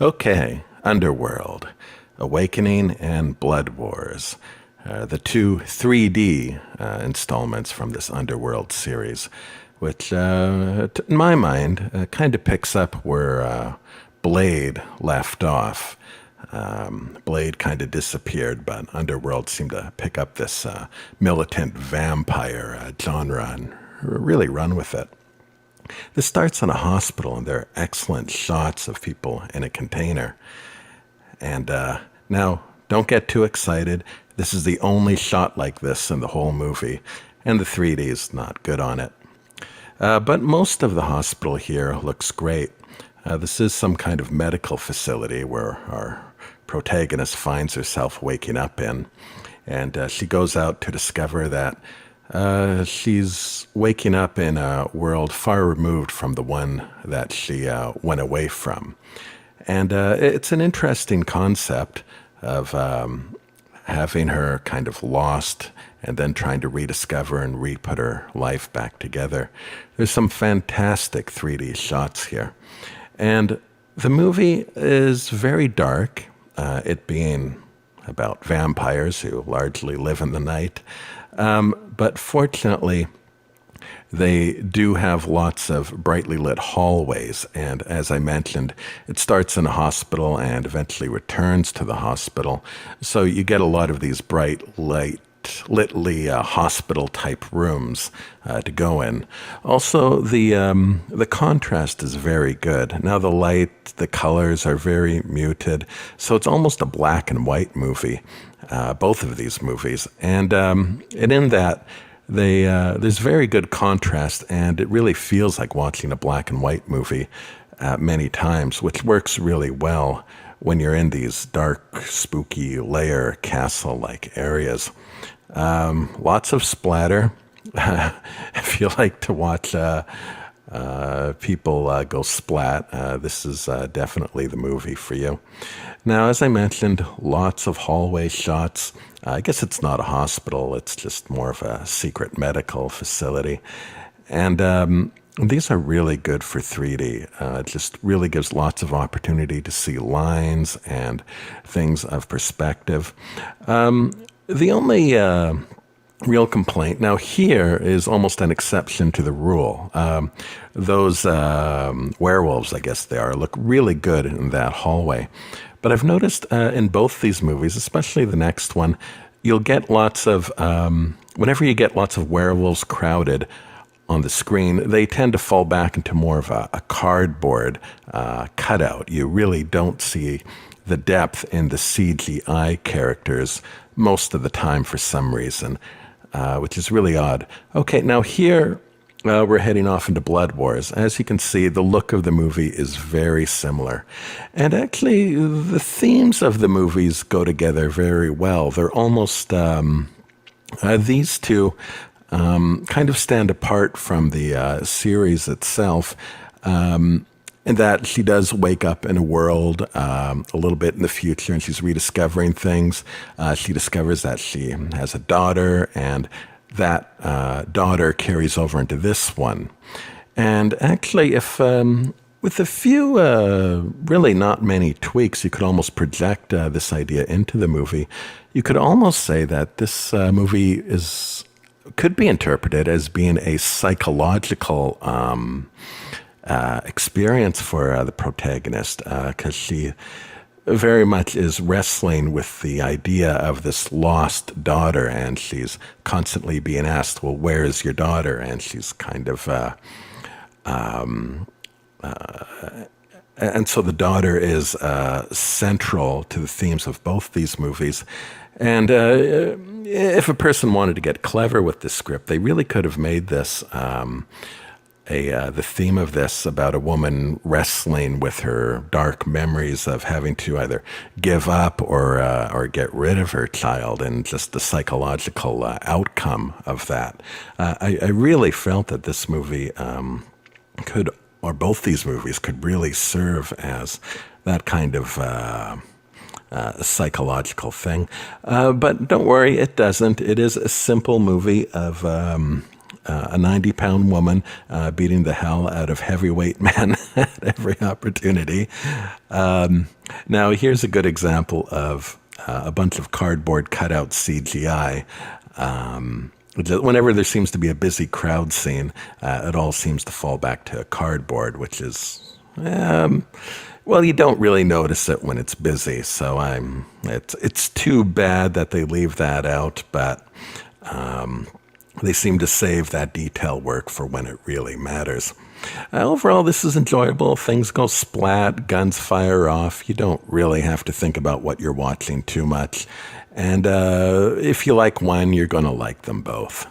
Okay, Underworld, Awakening, and Blood Wars. The two 3D installments from this Underworld series, which, in my mind, kind of picks up where Blade left off. Blade kind of disappeared, but Underworld seemed to pick up this militant vampire genre and really run with it. This starts in a hospital, and there are excellent shots of people in a container. And now, don't get too excited. This is the only shot like this in the whole movie, and the 3D is not good on it. But most of the hospital here looks great. This is some kind of medical facility where our protagonist finds herself waking up in. And she goes out to discover that she's waking up in a world far removed from the one that she went away from. And it's an interesting concept of having her kind of lost and then trying to rediscover and re-put her life back together. There's some fantastic 3D shots here. And the movie is very dark, it being about vampires who largely live in the night. But fortunately, they do have lots of brightly lit hallways. And as I mentioned, it starts in a hospital and eventually returns to the hospital. So you get a lot of these bright light, litly hospital type rooms to go in. Also, the contrast is very good. Now the light, the colors are very muted, so it's almost a black and white movie. Both of these movies, and in that there's very good contrast, and it really feels like watching a black and white movie many times, which works really well when you're in these dark, spooky lair castle-like areas. Lots of splatter. If you like to watch people go splat, this is definitely the movie for you. Now, as I mentioned, lots of hallway shots. I guess it's not a hospital, it's just more of a secret medical facility. And these are really good for 3D. It just really gives lots of opportunity to see lines and things of perspective. The only real complaint now here is almost an exception to the rule. Those werewolves, I guess they are, look really good in that hallway. But I've noticed in both these movies, especially the next one, you'll get lots of, whenever you get lots of werewolves crowded on the screen, they tend to fall back into more of a cardboard cutout. You really don't see the depth in the CGI characters most of the time for some reason, which is really odd. Okay, now here we're heading off into Blood Wars. As you can see, the look of the movie is very similar. And actually, the themes of the movies go together very well. They're almost, these two kind of stand apart from the series itself. In that she does wake up in a world a little bit in the future, and she's rediscovering things. She discovers that she has a daughter, and that daughter carries over into this one. And actually, if with a few really not many tweaks, you could almost project this idea into the movie. You could almost say that this movie could be interpreted as being a psychological experience for the protagonist, because she very much is wrestling with the idea of this lost daughter, and she's constantly being asked, well, where is your daughter? And she's kind of and so the daughter is central to the themes of both these movies. And if a person wanted to get clever with the script, they really could have made this the theme of this about a woman wrestling with her dark memories of having to either give up or get rid of her child, and just the psychological outcome of that. I really felt that this movie could, or both these movies could really serve as that kind of psychological thing. But don't worry, it doesn't. It is a simple movie of a 90-pound woman beating the hell out of heavyweight men at every opportunity. Now, here's a good example of a bunch of cardboard cutout CGI. Whenever there seems to be a busy crowd scene, it all seems to fall back to cardboard, which is, well, you don't really notice it when it's busy. So it's too bad that they leave that out, but they seem to save that detail work for when it really matters. Overall, this is enjoyable. Things go splat, guns fire off. You don't really have to think about what you're watching too much. And if you like one, you're going to like them both.